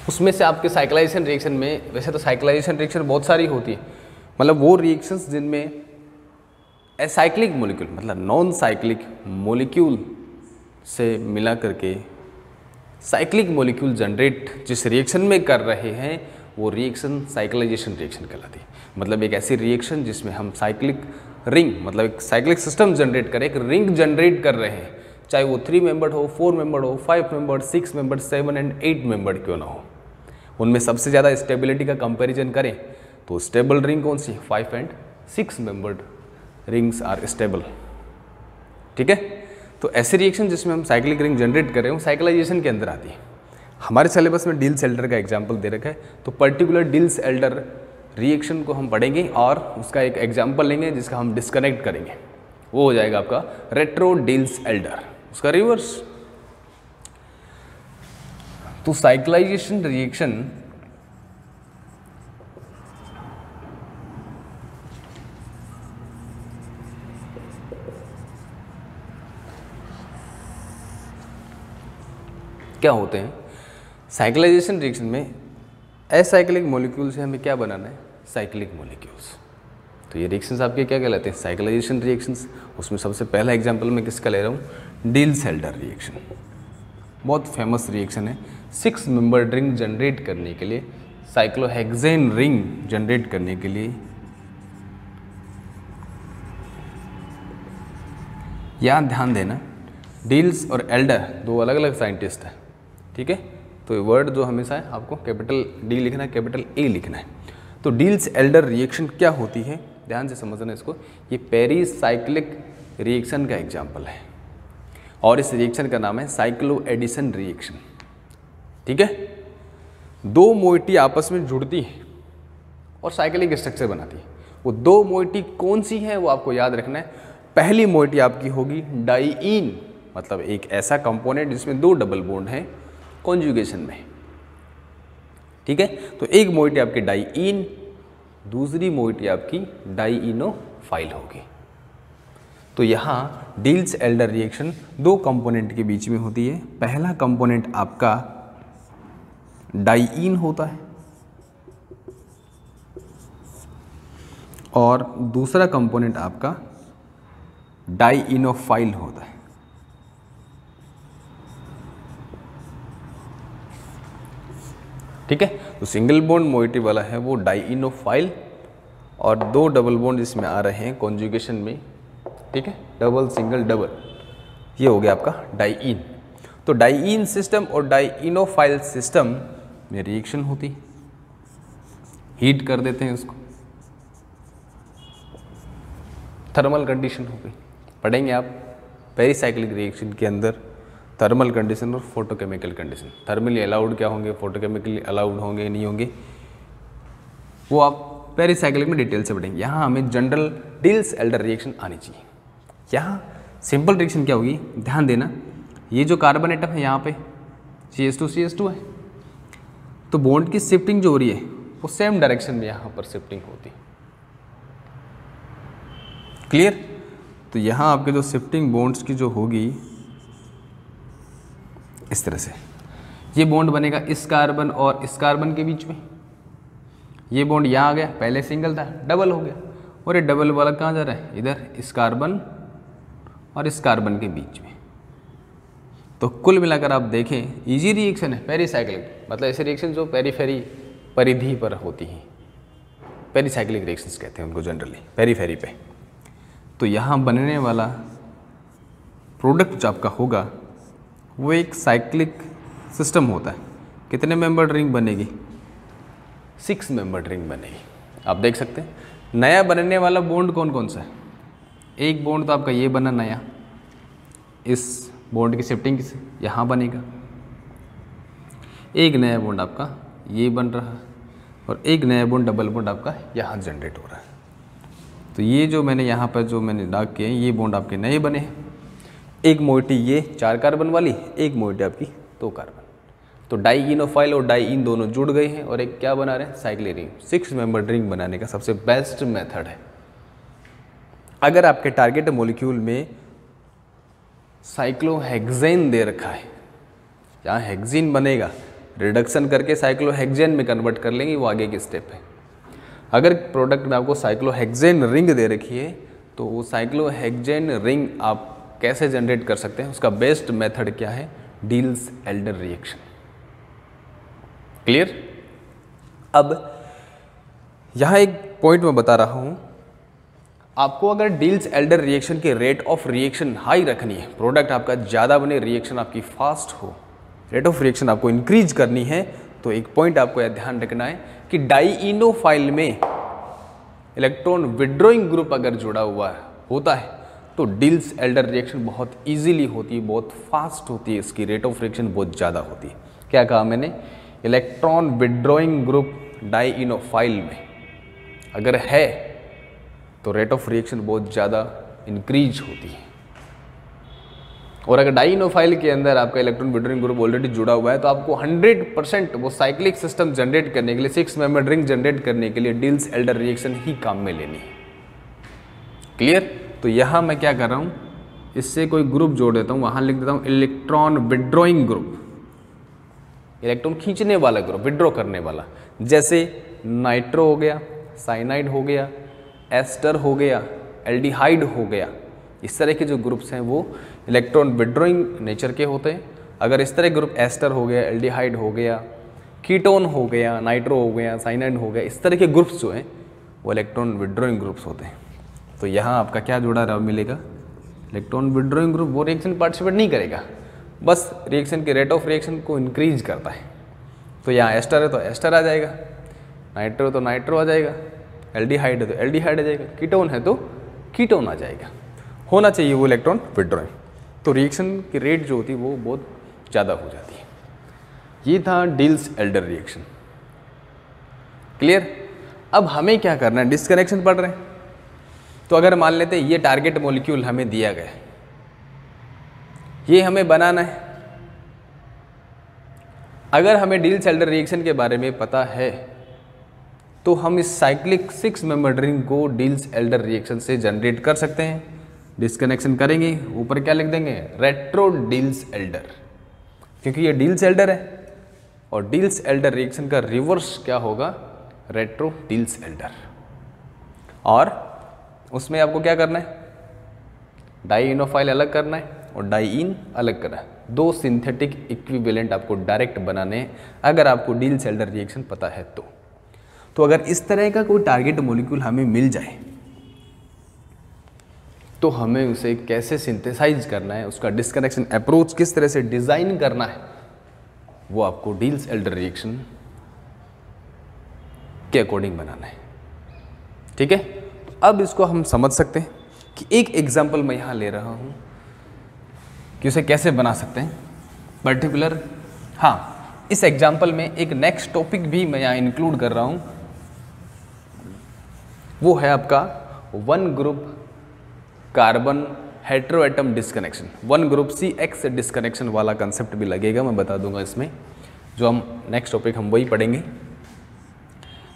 उसमें से आपके साइक्लाइजेशन रिएक्शन में, वैसे तो साइक्लाइजेशन रिएक्शन बहुत सारी होती है, मतलब वो रिएक्शंस जिनमें एसाइक्लिक मॉलिक्यूल मतलब नॉन साइक्लिक मॉलिक्यूल से मिला करके साइक्लिक मॉलिक्यूल जनरेट जिस रिएक्शन में कर रहे हैं वो रिएक्शन साइक्लाइजेशन रिएक्शन कहलाती है। मतलब एक ऐसी रिएक्शन जिसमें हम साइक्लिक रिंग मतलब एक साइक्लिक सिस्टम जनरेट करें, एक रिंग जनरेट कर रहे हैं, चाहे वो 3 मेंबर्ड हो, 4 मेंबर्ड हो, 5 मेंबर्ड, 6 मेंबर्ड, 7 एंड 8 मेंबर्ड क्यों ना हो। उनमें सबसे ज़्यादा स्टेबिलिटी का कंपैरिजन करें तो स्टेबल रिंग कौन सी, 5 and 6 membered rings are stable. ठीक है, तो ऐसे रिएक्शन जिसमें हम साइक्लिक रिंग जनरेट कर रहे हो साइक्लाइजेशन के अंदर आती है। हमारे सिलेबस में डिल्स एल्डर का एग्जाम्पल दे रखा है, तो पर्टिकुलर डिल्स एल्डर रिएक्शन को हम पढ़ेंगे और उसका एक एग्जाम्पल लेंगे जिसका हम डिस्कनेक्ट करेंगे, वो हो जाएगा आपका रेट्रो डिल्स एल्डर, उसका रिवर्स। तो साइक्लाइजेशन रिएक्शन क्या होते हैं, साइक्लाइजेशन रिएक्शन में एसाइक्लिक मॉलिक्यूल से हमें क्या बनाना है, साइक्लिक मॉलिक्यूल्स। तो ये रिएक्शंस आपके क्या कहलाते हैं, साइक्लाइजेशन रिएक्शंस। उसमें सबसे पहला एग्जांपल मैं किसका ले रहा हूँ, डिल्स एल्डर रिएक्शन, बहुत फेमस रिएक्शन है। 6 मेंबर्ड रिंग जनरेट करने के लिए, साइक्लोहेक्सेन रिंग जनरेट करने के लिए, यहाँ ध्यान देना डिल्स और एल्डर दो अलग अलग साइंटिस्ट हैं, ठीक है। तो ये वर्ड जो हमेशा है आपको कैपिटल डी लिखना है, कैपिटल ए लिखना है। तो डिल्स एल्डर रिएक्शन क्या होती है, ध्यान से समझना इसको। ये पेरीसाइक्लिक रिएक्शन का एग्जाम्पल है और इस रिएक्शन का नाम है साइक्लो एडिशन रिएक्शन। ठीक है, दो मोइटी आपस में जुड़ती है और साइक्लिक स्ट्रक्चर बनाती है। वो दो मोइटी कौन सी है वो आपको याद रखना है। पहली मोइटी आपकी होगी डाइईन, मतलब एक ऐसा कंपोनेंट जिसमें 2 डबल बॉन्ड हैं कॉन्जुगेशन में। ठीक है, तो एक मोइटी आपकी डाइईन, दूसरी मोइटी आपकी डाइईनोफाइल होगी। तो यहाँ डिल्स एल्डर रिएक्शन 2 कंपोनेंट के बीच में होती है। पहला कंपोनेंट आपका डाइईन होता है और दूसरा कंपोनेंट आपका डाइईनोफाइल होता है। ठीक है, तो सिंगल बॉन्ड मोइटी वाला है वो डाइईनोफाइल और 2 डबल बॉन्ड इसमें आ रहे हैं कॉन्जुगेशन में। ठीक है, डबल सिंगल डबल, ये हो गया आपका डाइईन। तो डाइईन सिस्टम और डाइईनोफाइल सिस्टम में रिएक्शन होती, हीट कर देते हैं उसको, थर्मल कंडीशन हो गई। पढ़ेंगे आप पेरीसाइक्लिक रिएक्शन के अंदर थर्मल कंडीशन और फोटोकेमिकल कंडीशन। थर्मली अलाउड क्या होंगे, फोटोकेमिकली अलाउड होंगे नहीं होंगे, वो आप पेरीसाइक्लिक में डिटेल से पढ़ेंगे। यहाँ हमें जनरल डिल्स एल्डर रिएक्शन आनी चाहिए। यहाँ सिंपल रिएक्शन क्या होगी, ध्यान देना, ये जो कार्बन एटम है यहाँ पे CH2 है, तो बॉन्ड की शिफ्टिंग जो हो रही है वो सेम डायरेक्शन में यहाँ पर शिफ्टिंग होती है। क्लियर, तो यहाँ आपके जो शिफ्टिंग बॉन्ड्स की जो होगी इस तरह से, ये बॉन्ड बनेगा इस कार्बन और इस कार्बन के बीच में। ये बॉन्ड यहाँ आ गया, पहले सिंगल था डबल हो गया, और ये डबल वाला कहाँ जा रहा है, इधर इस कार्बन और इस कार्बन के बीच में। तो कुल मिलाकर आप देखें इजी रिएक्शन है पेरीसाइक्लिक, मतलब ऐसे रिएक्शन जो पेरीफेरी परिधि पर होती हैं, पेरीसाइक्लिक रिएक्शंस कहते हैं उनको जनरली, पेरीफेरी पे। तो यहाँ बनने वाला प्रोडक्ट जो आपका होगा वो एक साइक्लिक सिस्टम होता है। कितने मेंबर्ड रिंग बनेगी, 6 मेंबर्ड रिंग बनेगी। आप देख सकते हैं नया बनने वाला बॉन्ड कौन कौन सा है। एक बॉन्ड तो आपका ये बना नया, इस बॉन्ड की शिफ्टिंग से यहाँ बनेगा। एक नया बॉन्ड आपका ये बन रहा है और एक नया बॉन्ड डबल बॉन्ड आपका यहाँ जनरेट हो रहा है। तो ये जो मैंने यहाँ पर जो मैंने डार्क किए हैं ये बॉन्ड आपके नए बने हैं। एक मोइटी ये 4 कार्बन वाली, एक मोइटी आपकी 2 कार्बन। तो डाइईनोफाइल और डाइईन दोनों जुड़ गए हैं और एक क्या बना रहे हैं, साइक्लिक रिंग। 6 मेंबर्ड रिंग बनाने का सबसे बेस्ट मेथड है। अगर आपके टारगेट मॉलिक्यूल में साइक्लोहेक्सेन दे रखा है, जहाँ हेक्सीन बनेगा, रिडक्शन करके साइक्लोहेक्सेन में कन्वर्ट कर लेंगे, वो आगे की स्टेप है। अगर प्रोडक्ट में आपको साइक्लोहेक्सेन रिंग दे रखी है तो वो साइक्लोहेक्सेन रिंग आप कैसे जनरेट कर सकते हैं, उसका बेस्ट मेथड क्या है, डील्स एल्डर रिएक्शन। क्लियर। अब यहाँ एक पॉइंट मैं बता रहा हूँ, आपको अगर डील्स एल्डर रिएक्शन की रेट ऑफ रिएक्शन हाई रखनी है, प्रोडक्ट आपका ज़्यादा बने, रिएक्शन आपकी फास्ट हो, रेट ऑफ रिएक्शन आपको इंक्रीज करनी है, तो एक पॉइंट आपको यह ध्यान रखना है कि डाइइनोफाइल में इलेक्ट्रॉन विड्रॉइंग ग्रुप अगर जुड़ा हुआ होता है तो डील्स एल्डर रिएक्शन बहुत इजीली होती है, बहुत फास्ट होती है, इसकी रेट ऑफ रिएक्शन बहुत ज़्यादा होती है। क्या कहा मैंने, इलेक्ट्रॉन विड्रॉइंग ग्रुप डाइइनोफाइल में अगर है तो रेट ऑफ रिएक्शन बहुत ज़्यादा इंक्रीज होती है, और अगर डाइइनोफाइल के अंदर आपका इलेक्ट्रॉन विड्रॉइंग ग्रुप ऑलरेडी जुड़ा हुआ है तो आपको 100% वो साइक्लिक सिस्टम जनरेट करने के लिए, 6 मेंबर रिंग जनरेट करने के लिए डील्स एल्डर रिएक्शन ही काम में लेनी है। क्लियर। तो यहाँ मैं क्या कर रहा हूँ, इससे कोई ग्रुप जोड़ देता हूँ, वहाँ लिख देता हूँ इलेक्ट्रॉन विड्रॉइंग ग्रुप, इलेक्ट्रॉन खींचने वाला ग्रुप, विड्रॉ करने वाला, जैसे नाइट्रो हो गया, साइनाइड हो गया, एस्टर हो गया, एल्डिहाइड हो गया। इस तरह के जो ग्रुप्स हैं वो इलेक्ट्रॉन विड्रॉइंग नेचर के होते हैं। अगर इस तरह ग्रुप एस्टर हो गया, एल्डिहाइड हो गया, कीटोन हो गया, नाइट्रो हो गया, साइनाइड हो गया, इस तरह के ग्रुप्स जो हैं वो इलेक्ट्रॉन विड्रॉइंग ग्रुप्स होते हैं। तो यहाँ आपका क्या जुड़ा रहा मिलेगा, इलेक्ट्रॉन विड्रॉइंग ग्रुप, वो रिएक्शन पार्टिसिपेट नहीं करेगा, बस रिएक्शन के रेट ऑफ रिएक्शन को इंक्रीज करता है। तो यहाँ एस्टर है तो एस्टर आ जाएगा, नाइट्रो है तो नाइट्रो आ जाएगा, एल्डिहाइड है तो एल्डिहाइड आ जाएगा, कीटोन है तो कीटोन आ जाएगा। होना चाहिए वो इलेक्ट्रॉन विड्रॉइंग, तो रिएक्शन की रेट जो होती है वो बहुत ज़्यादा हो जाती है। ये था डील्स एल्डर रिएक्शन। क्लियर। अब हमें क्या करना है, डिस्कनेक्शन पढ़ रहे हैं, तो अगर मान लेते हैं ये टारगेट मॉलिक्यूल हमें दिया गया, ये हमें बनाना है। अगर हमें डील्स एल्डर रिएक्शन के बारे में पता है तो हम इस साइक्लिक 6 मेंबर रिंग को डील्स एल्डर रिएक्शन से जनरेट कर सकते हैं। डिस्कनेक्शन करेंगे, ऊपर क्या लिख देंगे, रेट्रो डील्स एल्डर, क्योंकि ये डील्स एल्डर है, और डील्स एल्डर रिएक्शन का रिवर्स क्या होगा, रेट्रो डील्स एल्डर। और उसमें आपको क्या करना है, डाइइनोफाइल अलग करना है और डाइइन अलग करना है, 2 सिंथेटिक इक्विवेलेंट आपको डायरेक्ट बनाने हैं अगर आपको डील्स एल्डर रिएक्शन पता है तो अगर इस तरह का कोई टारगेट मॉलिक्यूल हमें मिल जाए तो हमें उसे कैसे सिंथेसाइज करना है, उसका डिस्कनेक्शन अप्रोच किस तरह से डिज़ाइन करना है, वो आपको डील्स एल्डर रिएक्शन के अकॉर्डिंग बनाना है। ठीक है। अब इसको हम समझ सकते हैं कि एक एग्जाम्पल मैं यहाँ ले रहा हूँ कि उसे कैसे बना सकते हैं पर्टिकुलर। हाँ, इस एग्जाम्पल में एक नेक्स्ट टॉपिक भी मैं यहाँ इंक्लूड कर रहा हूँ, वो है आपका 1 group carbon heteroatom disconnection, 1 group CX disconnection वाला कंसेप्ट भी लगेगा, मैं बता दूंगा इसमें, जो हम नेक्स्ट टॉपिक हम वही पढ़ेंगे।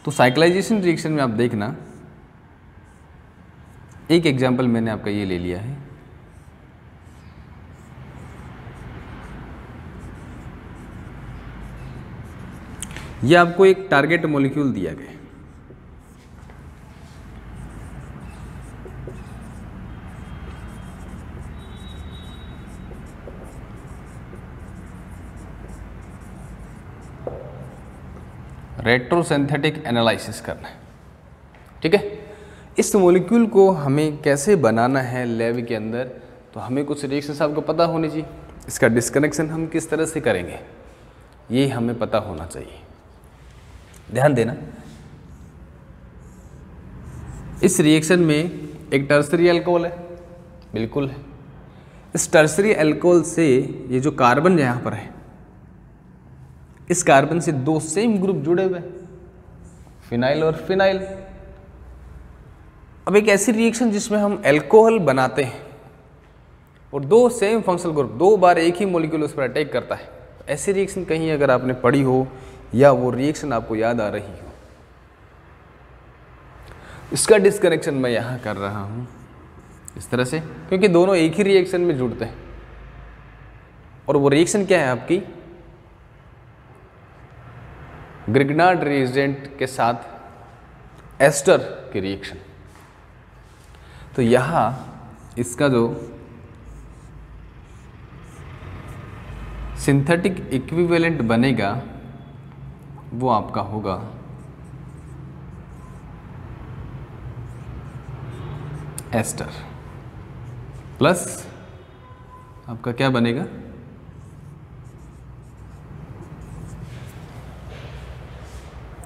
तो साइक्लाइजेशन रिएक्शन में आप देखना, एक एग्जाम्पल मैंने आपका ये ले लिया है, ये आपको एक टारगेट मॉलिक्यूल दिया गया, रेट्रोसिंथेटिक एनालिसिस करना है। ठीक है। इस मॉलिक्यूल को हमें कैसे बनाना है लैब के अंदर, तो हमें कुछ रिएक्शंस आपको पता होनी चाहिए, इसका डिस्कनेक्शन हम किस तरह से करेंगे ये हमें पता होना चाहिए। ध्यान देना, इस रिएक्शन में एक टर्सरी अल्कोहल है, बिल्कुल है। इस टर्सरी अल्कोहल से ये जो कार्बन यहाँ पर है, इस कार्बन से 2 सेम ग्रुप जुड़े हुए, फिनाइल और फिनाइल। अब एक ऐसी रिएक्शन जिसमें हम अल्कोहल बनाते हैं और 2 सेम फंक्शनल ग्रुप 2 बार एक ही मॉलिक्यूल उस पर अटैक करता है, ऐसी रिएक्शन कहीं अगर आपने पढ़ी हो या वो रिएक्शन आपको याद आ रही हो, इसका डिस्कनेक्शन मैं यहाँ कर रहा हूँ इस तरह से, क्योंकि दोनों एक ही रिएक्शन में जुड़ते हैं। और वो रिएक्शन क्या है आपकी, ग्रिग्नार्ड रिएजेंट के साथ एस्टर की रिएक्शन। तो यहाँ इसका जो सिंथेटिक इक्विवेलेंट बनेगा वो आपका होगा एस्टर प्लस आपका क्या बनेगा,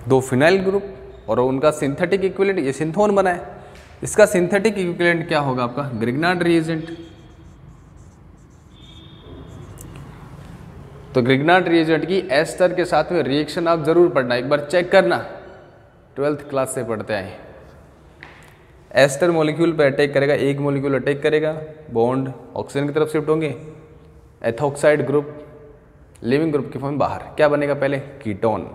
दो फिनाइल ग्रुप और उनका सिंथेटिक इक्विवेलेंट, ये सिंथोन बना है, इसका सिंथेटिक इक्विवेलेंट क्या होगा आपका ग्रिग्नार्ड रिएजेंट। तो ग्रिग्नार्ड रिएजेंट की एस्टर के साथ में रिएक्शन आप जरूर पढ़ना, एक बार चेक करना, 12th क्लास से पढ़ते आए। एस्टर मॉलिक्यूल पे अटैक करेगा, एक मॉलिक्यूल अटैक करेगा, बॉन्ड ऑक्सीजन की तरफ शिफ्ट होंगे, एथोक्साइड ग्रुप लिविंग ग्रुप की फॉर्म बाहर, क्या बनेगा पहले कीटोन,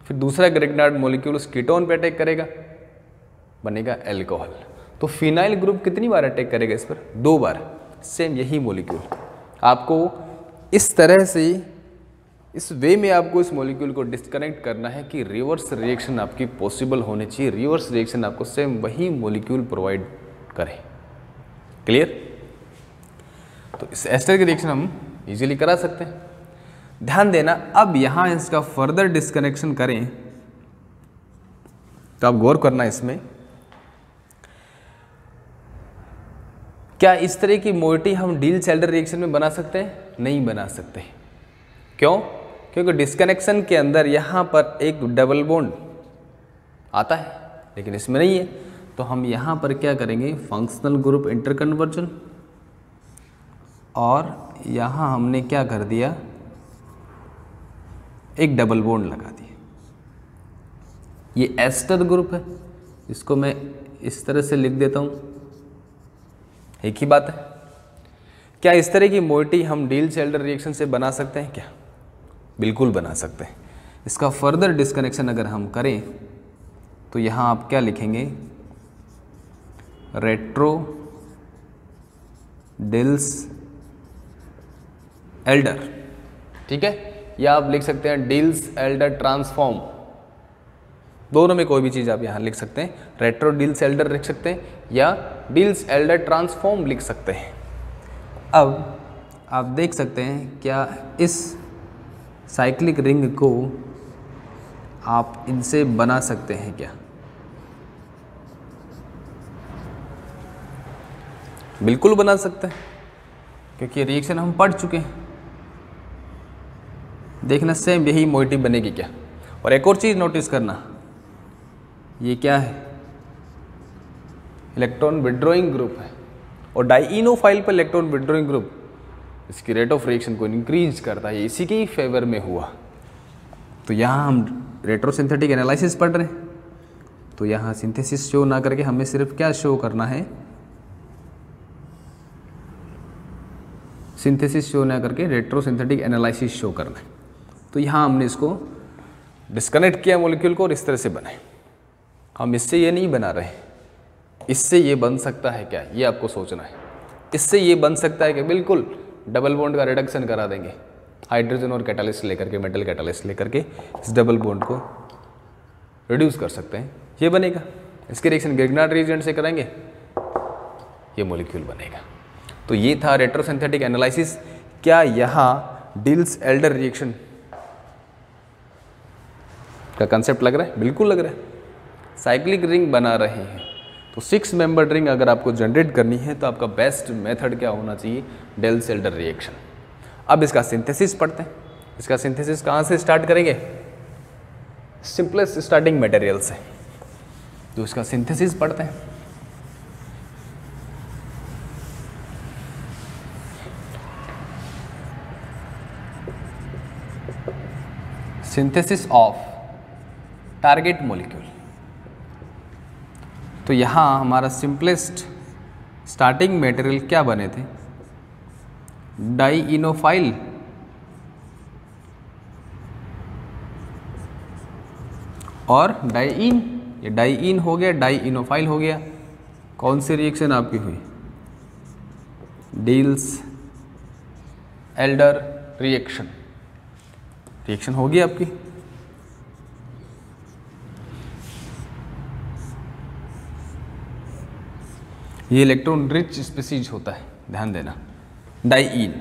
फिर दूसरा ग्रिग्नार्ड मॉलिक्यूल उस कीटोन पे अटैक करेगा, बनेगा एल्कोहल। तो फिनाइल ग्रुप कितनी बार अटैक करेगा इस पर, 2 बार, सेम यही मॉलिक्यूल। आपको इस तरह से, इस वे में आपको इस मॉलिक्यूल को डिस्कनेक्ट करना है कि रिवर्स रिएक्शन आपकी पॉसिबल होनी चाहिए, रिवर्स रिएक्शन आपको सेम वही मॉलिक्यूल प्रोवाइड करे। क्लियर? तो इस एस्टर की रिएक्शन हम इजीली करा सकते हैं। ध्यान देना, अब यहाँ इसका फर्दर डिस्कनेक्शन करें तो आप गौर करना इसमें, क्या इस तरह की मोइटी हम डील्स एल्डर रिएक्शन में बना सकते हैं? नहीं बना सकते। क्यों? क्योंकि डिस्कनेक्शन के अंदर यहाँ पर एक डबल बॉन्ड आता है, लेकिन इसमें नहीं है। तो हम यहाँ पर क्या करेंगे, फंक्शनल ग्रुप इंटरकन्वर्जन, और यहाँ हमने क्या कर दिया, एक डबल बॉन्ड लगा दिया। ये एस्टर ग्रुप है, इसको मैं इस तरह से लिख देता हूँ, एक ही बात है। क्या इस तरह की मोइटी हम डील्स एल्डर रिएक्शन से बना सकते हैं क्या? बिल्कुल बना सकते हैं। इसका फर्दर डिस्कनेक्शन अगर हम करें तो यहाँ आप क्या लिखेंगे, रेट्रो डिल्स एल्डर, ठीक है, या आप लिख सकते हैं डील्स एल्डर ट्रांसफॉर्म, दोनों में कोई भी चीज़ आप यहाँ लिख सकते हैं। रेट्रो डील्स एल्डर लिख सकते हैं या डील्स एल्डर ट्रांसफॉर्म लिख सकते हैं। अब आप देख सकते हैं क्या इस साइक्लिक रिंग को आप इनसे बना सकते हैं क्या? बिल्कुल बना सकते हैं, क्योंकि रिएक्शन हम पढ़ चुके हैं। देखना सेम यही मोइटी बनेगी क्या। और एक और चीज़ नोटिस करना, ये क्या है, इलेक्ट्रॉन विड्रॉइंग ग्रुप है, और डाइइनोफाइल पर इलेक्ट्रॉन विड्रॉइंग ग्रुप इसकी रेट ऑफ रिएक्शन को इंक्रीज करता है, इसी के ही फेवर में हुआ। तो यहाँ हम रेट्रोसिंथेटिक एनालिसिस पढ़ रहे हैं, तो यहाँ सिंथेसिस शो ना करके हमें सिर्फ क्या शो करना है, सिंथेसिस शो ना करके रेट्रोसिंथेटिक एनालिसिस शो करना है। तो यहाँ हमने इसको डिस्कनेक्ट किया मॉलिक्यूल को और इस तरह से बनाए। हम इससे ये नहीं बना रहे, इससे ये बन सकता है क्या, ये आपको सोचना है। इससे ये बन सकता है कि बिल्कुल डबल बॉन्ड का रिडक्शन करा देंगे, हाइड्रोजन और कैटालिस्ट लेकर के, मेटल कैटालिस्ट लेकर के इस डबल बॉन्ड को रिड्यूस कर सकते हैं, ये बनेगा। इसके रिएक्शन ग्रिग्नार्ड रिएजेंट से करेंगे, ये मॉलिक्यूल बनेगा। तो ये था रेट्रोसिंथेटिक एनालिसिस। क्या यहाँ डिल्स एल्डर रिएक्शन का कंसेप्ट लग रहा है? बिल्कुल लग रहा है। साइक्लिक रिंग बना रहे हैं, तो 6 मेंबर रिंग अगर आपको जनरेट करनी है तो आपका बेस्ट मेथड क्या होना चाहिए, डिल्स एल्डर रिएक्शन। अब इसका सिंथेसिस पढ़ते हैं। इसका सिंथेसिस कहाँ से स्टार्ट करेंगे, सिंपलेस्ट स्टार्टिंग मटेरियल से। तो इसका सिंथेसिस पढ़ते हैं। Synthesis of target molecule. तो यहाँ हमारा सिंपलेस्ट स्टार्टिंग मटेरियल क्या बने थे, डाइइनोफाइल और डाइइन, ये डाइइन हो गया, डाइइनोफाइल हो गया। कौन सी रिएक्शन आपकी हुई, डिल्स एल्डर रिएक्शन, रिएक्शन होगी आपकी। ये इलेक्ट्रॉन रिच स्पीसीज होता है, ध्यान देना। डाइईन,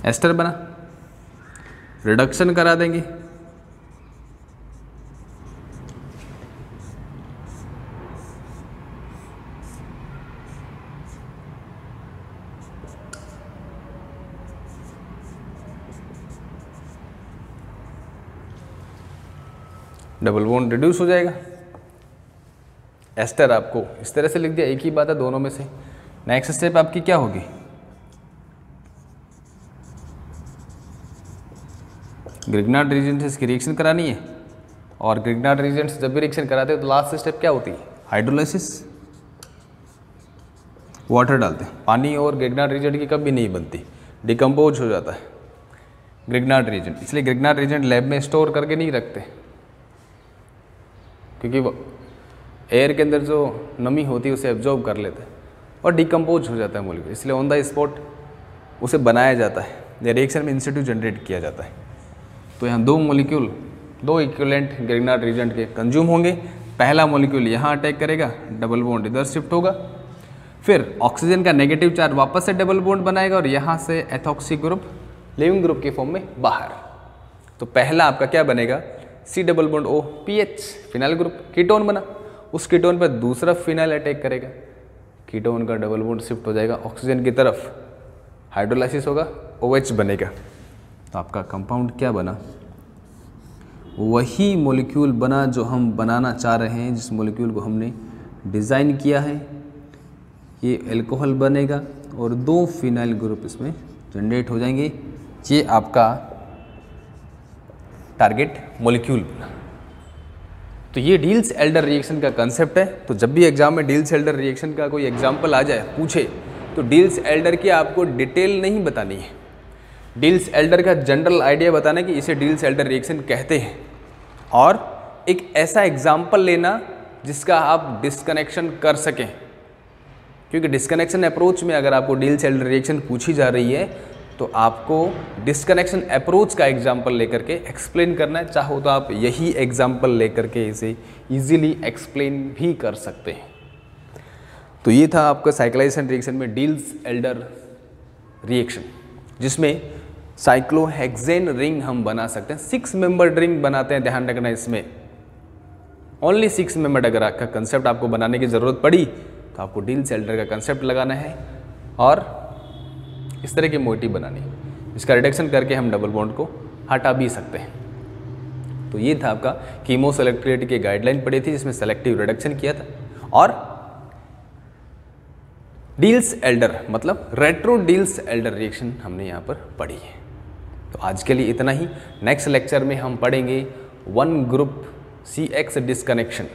एस्टर बना, रिडक्शन करा देंगे, डबल बॉन्ड रिड्यूस हो जाएगा। एस्टर आपको इस तरह से लिख दिया, एक ही बात है दोनों में से। नेक्स्ट स्टेप आपकी क्या होगी, ग्रिग्नार्ड रीजेंट से इसकी रिएक्शन करानी है, और ग्रिग्नार्ड रीजेंट से जब भी रिएक्शन कराते हैं तो लास्ट स्टेप क्या होती है, हाइड्रोलाइसिस। वाटर डालते हैं, पानी और ग्रिग्नार्ड रीजेंट की कभी नहीं बनती, डिकम्पोज हो जाता है ग्रिग्नार्ड रीजेंट। इसलिए ग्रिग्नार्ड रीजेंट लैब में स्टोर करके नहीं रखते, क्योंकि वो एयर के अंदर जो नमी होती है उसे एब्जॉर्ब कर लेते हैं और डिकम्पोज हो जाता है मॉलिक्यूल। इसलिए ऑन द स्पॉट उसे बनाया जाता है या रिएक्शन में इंस्टीट्यूट जनरेट किया जाता है। तो यहाँ दो मॉलिक्यूल, दो इक्विवेलेंट ग्रिग्नार्ड रीजेंट के कंज्यूम होंगे। पहला मॉलिक्यूल यहाँ अटैक करेगा, डबल बॉन्ड इधर शिफ्ट होगा, फिर ऑक्सीजन का नेगेटिव चार्ज वापस से डबल बॉन्ड बनाएगा और यहाँ से एथॉक्सी ग्रुप लिविंग ग्रुप के फॉर्म में बाहर। तो पहला आपका क्या बनेगा, C double bond O PH phenyl group, ketone बना। उस कीटोन पर दूसरा फिनाइल अटैक करेगा, कीटोन का डबल बॉन्ड शिफ्ट हो जाएगा ऑक्सीजन की तरफ, हाइड्रोलाइसिस होगा, OH बनेगा। तो आपका कंपाउंड क्या बना, वही मॉलिक्यूल बना जो हम बनाना चाह रहे हैं, जिस मॉलिक्यूल को हमने डिज़ाइन किया है। ये अल्कोहल बनेगा और दो फिनाइल ग्रुप इसमें जनरेट हो जाएंगे। ये आपका टारगेट मॉलिक्यूल बना। तो ये डील्स एल्डर रिएक्शन का कंसेप्ट है। तो जब भी एग्जाम में डील्स एल्डर रिएक्शन का कोई एग्जाम्पल आ जाए, पूछे, तो डील्स एल्डर की आपको डिटेल नहीं बतानी है, डील्स एल्डर का जनरल आइडिया बताना कि इसे डील्स एल्डर रिएक्शन कहते हैं, और एक ऐसा एग्जाम्पल लेना जिसका आप डिस्कनेक्शन कर सकें। क्योंकि डिस्कनेक्शन अप्रोच में अगर आपको डील्स एल्डर रिएक्शन पूछी जा रही है तो आपको डिस्कनेक्शन अप्रोच का एग्जाम्पल लेकर के एक्सप्लेन करना है। चाहो तो आप यही एग्जाम्पल लेकर के इसे इजीली एक्सप्लेन भी कर सकते हैं। तो ये था आपका साइक्लाइजेशन रिएक्शन में डील्स एल्डर रिएक्शन, जिसमें साइक्लोहेक्सेन रिंग हम बना सकते हैं। 6 मेंबर्ड रिंग बनाते हैं, ध्यान रखना इसमें ओनली 6 मेंबर्ड। अगर आपका कंसेप्ट आपको बनाने की ज़रूरत पड़ी तो आपको डील्स एल्डर का कंसेप्ट लगाना है और इस तरह की मोटिव बनानी, इसका रिडक्शन करके हम डबल बॉन्ड को हटा भी सकते हैं। तो ये था आपका कीमो सेलेक्टिविटी की गाइडलाइन पड़ी थी, जिसमें सेलेक्टिव रिडक्शन किया था, और डील्स एल्डर मतलब रेट्रो डील्स एल्डर रिएक्शन हमने यहाँ पर पढ़ी है। तो आज के लिए इतना ही। नेक्स्ट लेक्चर में हम पढ़ेंगे 1 ग्रुप CX डिस्कनेक्शन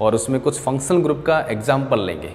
और उसमें कुछ फंक्शनल ग्रुप का एग्जाम्पल लेंगे।